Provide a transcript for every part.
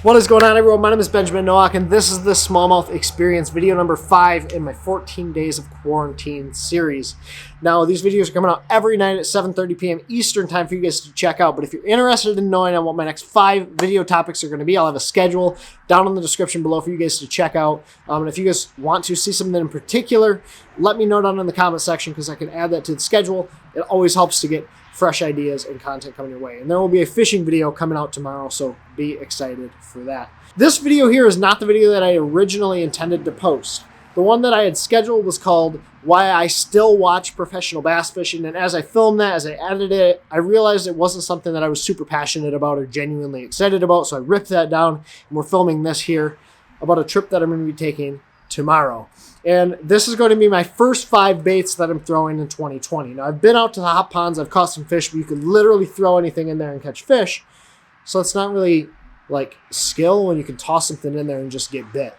What is going on, everyone? My name is Benjamin Nowak, and this is the Smallmouth Experience, video number 5 in my 14 Days of Quarantine series. Now, these videos are coming out every night at 7:30 p.m. Eastern time for you guys to check out. But if you're interested in knowing on what my next 5 video topics are going to be, I'll have a schedule down in the description below for you guys to check out. And if you guys want to see something in particular, let me know down in the comment section because I can add that to the schedule. It always helps to get fresh ideas and content coming your way. And there will be a fishing video coming out tomorrow, so be excited for that. This video here is not the video that I originally intended to post. The one that I had scheduled was called Why I Still Watch Professional Bass Fishing, and as I filmed that, as I edited it, I realized it wasn't something that I was super passionate about or genuinely excited about, so I ripped that down, and we're filming this here about a trip that I'm going to be taking tomorrow. And this is going to be my first 5 baits that I'm throwing in 2020. Now, I've been out to the hot ponds, I've caught some fish, but you can literally throw anything in there and catch fish. So it's not really like skill when you can toss something in there and just get bit.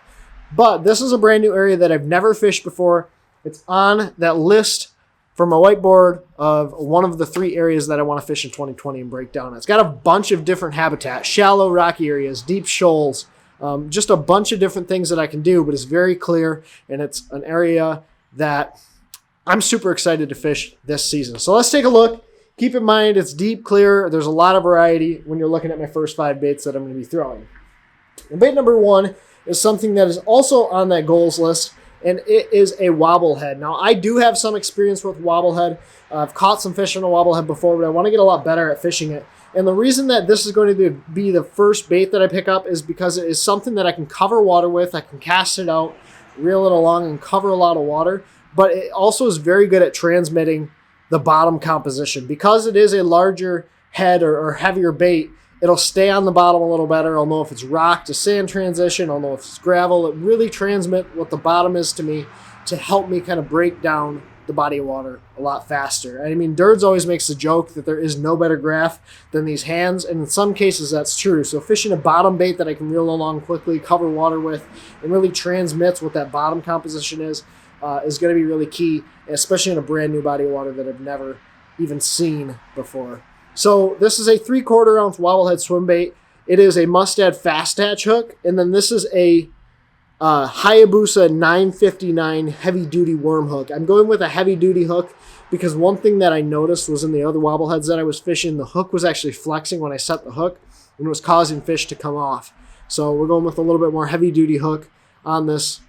But this is a brand new area that I've never fished before. It's on that list for my whiteboard of one of the 3 areas that I want to fish in 2020 and break down. It's got a bunch of different habitat, shallow, rocky areas, deep shoals, just a bunch of different things that I can do, but it's very clear, and it's an area that I'm super excited to fish this season. So let's take a look. Keep in mind, it's deep, clear. There's a lot of variety when you're looking at my first 5 baits that I'm going to be throwing. And bait number 1 is something that is also on that goals list, and it is a Wobble Head. Now, I do have some experience with Wobble Head. I've caught some fish on a Wobble Head before, but I want to get a lot better at fishing it. And the reason that this is going to be the first bait that I pick up is because it is something that I can cover water with. I can cast it out, reel it along, and cover a lot of water. But it also is very good at transmitting the bottom composition. Because it is a larger head or heavier bait, it'll stay on the bottom a little better. I'll know if it's rock to sand transition. I'll know if it's gravel. It really transmits what the bottom is to me to help me kind of break down the body of water a lot faster. I mean, Dirds always makes the joke that there is no better graph than these hands, and in some cases that's true. So fishing a bottom bait that I can reel along quickly, cover water with, and really transmits what that bottom composition is going to be really key, especially in a brand new body of water that I've never even seen before. So this is a 3/4 ounce Wobble Head swim bait. It is a Mustad fast hatch hook, and then this is a Hayabusa 959 heavy duty worm hook. I'm going with a heavy duty hook because one thing that I noticed was in the other Wobble Heads that I was fishing, the hook was actually flexing when I set the hook and it was causing fish to come off. So we're going with a little bit more heavy duty hook on this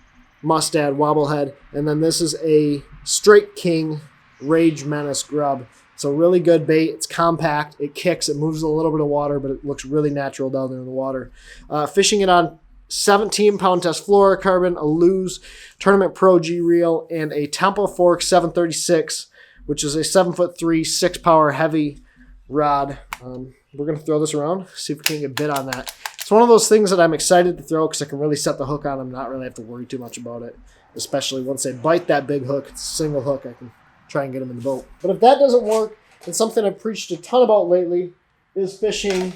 Mustad Wobble Head. And then this is a Straight King Rage Menace grub. It's a really good bait. It's compact. It kicks. It moves a little bit of water, but it looks really natural down there in the water. Fishing it on 17-pound test fluorocarbon, a Lew's Tournament Pro G reel, and a Tempo Fork 736, which is a 7'3", 6-power heavy rod. We're going to throw this around, see if we can get bit on that. It's one of those things that I'm excited to throw because I can really set the hook on them, not really have to worry too much about it, especially once they bite that big hook. It's a single hook. I can try and get them in the boat. But if that doesn't work, then something I've preached a ton about lately is fishing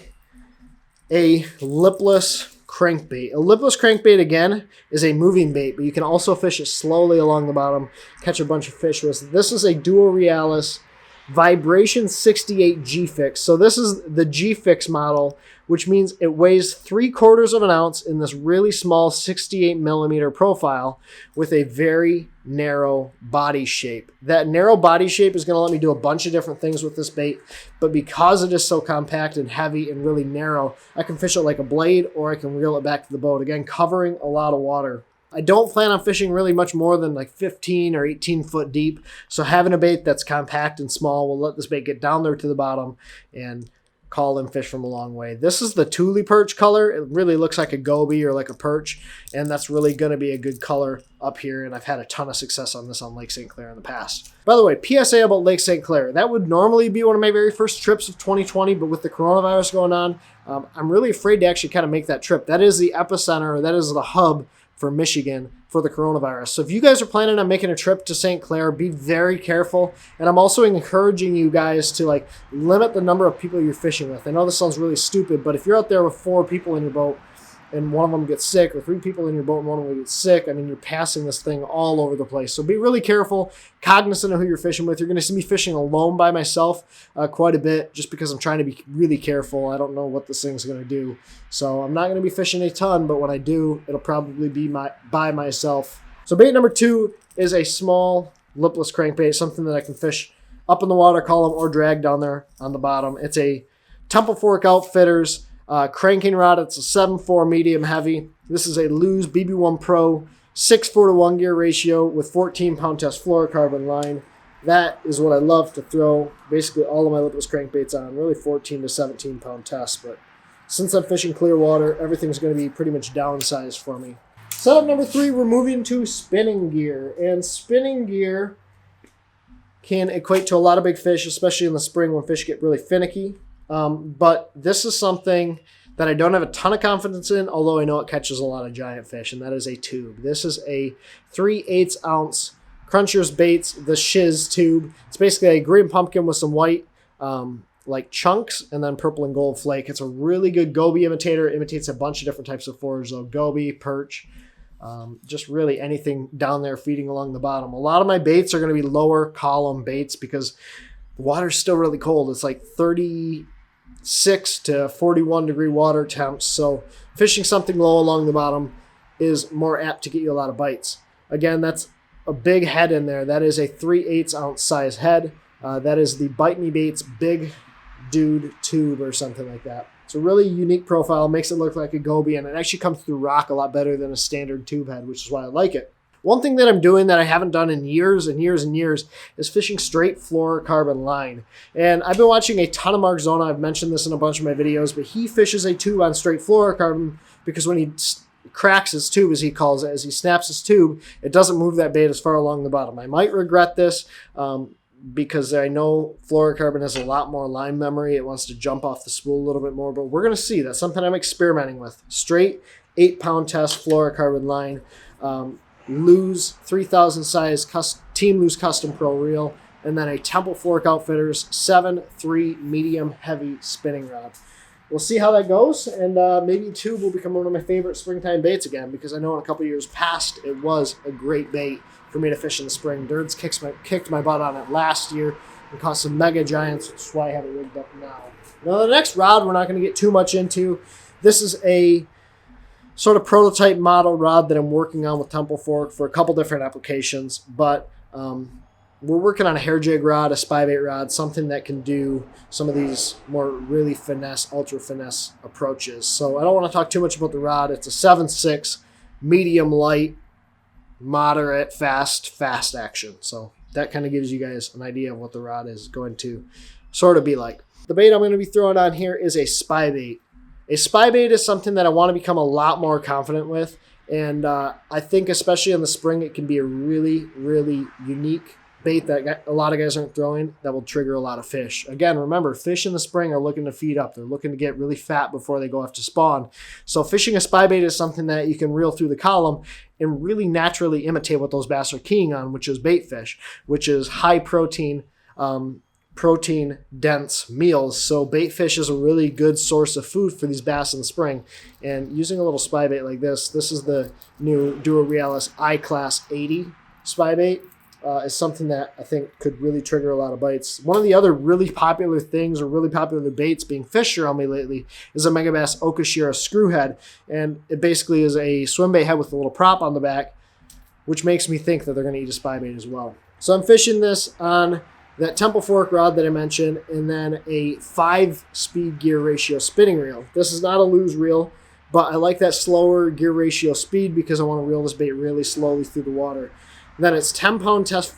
a lipless crankbait. A lipless crankbait, again, is a moving bait, but you can also fish it slowly along the bottom, catch a bunch of fish with. This is a Duo Realis Vibration 68 G-Fix. So this is the G-Fix model, which means it weighs 3/4 of an ounce in this really small 68 millimeter profile with a very narrow body shape. That narrow body shape is going to let me do a bunch of different things with this bait, but because it is so compact and heavy and really narrow, I can fish it like a blade or I can reel it back to the boat, again, covering a lot of water. I don't plan on fishing really much more than like 15 or 18 foot deep, so having a bait that's compact and small will let this bait get down there to the bottom and call them fish from a long way. This is the Thule perch color. It really looks like a goby or like a perch, and that's really going to be a good color up here, and I've had a ton of success on this on Lake St. Clair in the past. By the way, PSA about Lake St. Clair. That would normally be one of my very first trips of 2020, but with the coronavirus going on, I'm really afraid to actually kind of make that trip. That is the epicenter, or that is the hub for Michigan for the coronavirus. So if you guys are planning on making a trip to St. Clair, be very careful. And I'm also encouraging you guys to like limit the number of people you're fishing with. I know this sounds really stupid, but if you're out there with 4 people in your boat, and one of them gets sick, or 3 people in your boat and one of them gets sick, I mean, you're passing this thing all over the place. So be really careful, cognizant of who you're fishing with. You're going to see me fishing alone by myself quite a bit, just because I'm trying to be really careful. I don't know what this thing's going to do. So I'm not going to be fishing a ton, but when I do, it'll probably be by myself. So bait number 2 is a small lipless crankbait, something that I can fish up in the water column or drag down there on the bottom. It's a Temple Fork Outfitters cranking rod. It's a 7.4 medium heavy. This is a Lew's BB1 Pro 6.4 to 1 gear ratio with 14-pound test fluorocarbon line. That is what I love to throw basically all of my lipless crankbaits on, really 14 to 17-pound tests. But since I'm fishing clear water, everything's going to be pretty much downsized for me. Setup number 3, we're moving to spinning gear. And spinning gear can equate to a lot of big fish, especially in the spring when fish get really finicky. But this is something that I don't have a ton of confidence in, although I know it catches a lot of giant fish, and that is a tube. This is a 3/8 ounce Crunchers Baits, the Shiz tube. It's basically a green pumpkin with some white like chunks and then purple and gold flake. It's a really good goby imitator. It imitates a bunch of different types of forage, though. Goby, perch, just really anything down there feeding along the bottom. A lot of my baits are going to be lower column baits because the water's still really cold. It's like 36 to 41 degree water temps. So fishing something low along the bottom is more apt to get you a lot of bites. Again, that's a big head in there. That is a 3/8 ounce size head. That is the Bite Me Baits Big Dude tube or something like that. It's a really unique profile, makes it look like a goby, and it actually comes through rock a lot better than a standard tube head, which is why I like it. One thing that I'm doing that I haven't done in years and years and years is fishing straight fluorocarbon line. And I've been watching a ton of Mark Zona. I've mentioned this in a bunch of my videos, but he fishes a tube on straight fluorocarbon because when he cracks his tube, as he calls it, as he snaps his tube, it doesn't move that bait as far along the bottom. I might regret this because I know fluorocarbon has a lot more line memory. It wants to jump off the spool a little bit more, but we're going to see. That's something I'm experimenting with. Straight 8-pound test fluorocarbon line. Lew's 3000 size Team Lew's Custom Pro reel, and then a Temple Fork Outfitters 7.3 medium heavy spinning rod. We'll see how that goes, and maybe tube will become one of my favorite springtime baits again, because I know in a couple years past it was a great bait for me to fish in the spring. Dirds kicked my butt on it last year and caught some mega giants, which is why I have it rigged up now. Now the next rod we're not going to get too much into. This is a sort of prototype model rod that I'm working on with Temple Fork for a couple different applications, but we're working on a hair jig rod, a spybait rod, something that can do some of these more really finesse, ultra finesse approaches. So I don't want to talk too much about the rod. It's a 7.6 medium light, moderate, fast action. So that kind of gives you guys an idea of what the rod is going to sort of be like. The bait I'm going to be throwing on here is a spybait. A spybait is something that I want to become a lot more confident with, and I think especially in the spring it can be a really, really unique bait that a lot of guys aren't throwing that will trigger a lot of fish. Again, remember, fish in the spring are looking to feed up. They're looking to get really fat before they go off to spawn. So fishing a spybait is something that you can reel through the column and really naturally imitate what those bass are keying on, which is bait fish, which is high protein, protein dense meals. So bait fish is a really good source of food for these bass in the spring. And using a little spybait like this is the new Duo Realis I-Class 80 spybait, is something that I think could really trigger a lot of bites. One of the other really popular things or really popular baits being fished around me lately is a Megabass Okashira screwhead. And it basically is a Swimbait head with a little prop on the back, which makes me think that they're going to eat a spybait as well. So I'm fishing this on that Temple Fork rod that I mentioned, and then a 5-speed gear ratio spinning reel. This is not a Lew's reel, but I like that slower gear ratio speed because I want to reel this bait really slowly through the water. And then it's 10-pound test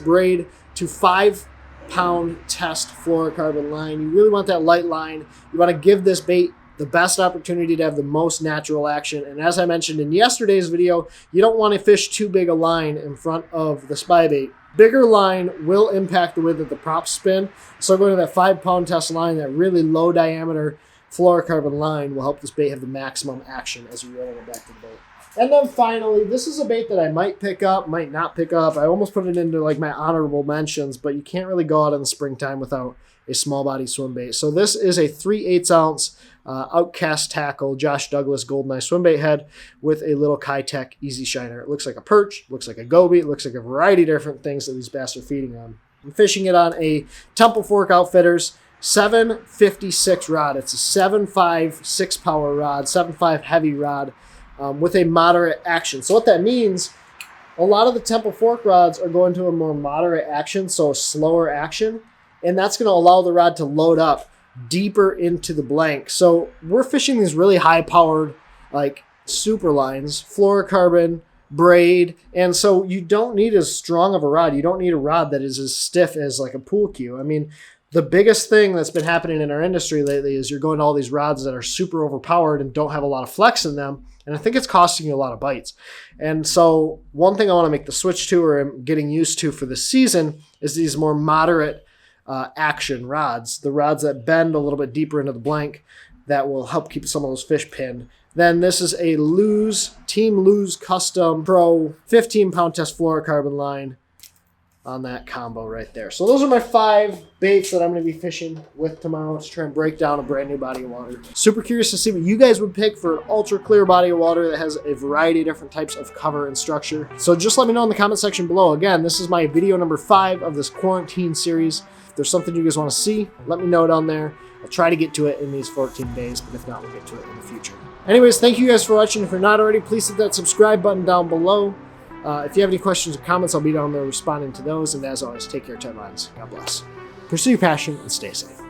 braid to 5-pound test fluorocarbon line. You really want that light line. You want to give this bait the best opportunity to have the most natural action. And as I mentioned in yesterday's video, you don't want to fish too big a line in front of the spybait. Bigger line will impact the way that the props spin. So going to that 5-pound test line, that really low diameter fluorocarbon line will help this bait have the maximum action as you reel it back to the boat. And then finally, this is a bait that I might pick up, might not pick up. I almost put it into like my honorable mentions, but you can't really go out in the springtime without a small body swim bait. So this is a 3/8 ounce Outcast Tackle Josh Douglas Goldeneye swim bait head with a little Kitech Easy Shiner. It looks like a perch, looks like a goby, it looks like a variety of different things that these bass are feeding on. I'm fishing it on a Temple Fork Outfitters 756 rod. It's a 7.5 6-power rod, 7.5 heavy rod with a moderate action. So what that means, a lot of the Temple Fork rods are going to a more moderate action, so a slower action, and that's going to allow the rod to load up deeper into the blank. So we're fishing these really high-powered, like super lines, fluorocarbon, braid, and so you don't need as strong of a rod. You don't need a rod that is as stiff as like a pool cue. I mean, the biggest thing that's been happening in our industry lately is you're going to all these rods that are super overpowered and don't have a lot of flex in them, and I think it's costing you a lot of bites. And so one thing I want to make the switch to, or I'm getting used to for this season, is these more moderate action rods, the rods that bend a little bit deeper into the blank that will help keep some of those fish pinned. Then this is a Team Lose Custom Pro 15-pound test fluorocarbon line on that combo right there. So those are my 5 baits that I'm going to be fishing with tomorrow to try and break down a brand new body of water. Super curious to see what you guys would pick for an ultra clear body of water that has a variety of different types of cover and structure. So just let me know in the comment section below. Again, this is my video number 5 of this quarantine series. If there's something you guys want to see, let me know down there. I'll try to get to it in these 14 days, but if not, we'll get to it in the future. Anyways, thank you guys for watching. If you're not already, please hit that subscribe button down below. If you have any questions or comments, I'll be down there responding to those. And as always, take care, Ted Lines. God bless. Pursue your passion and stay safe.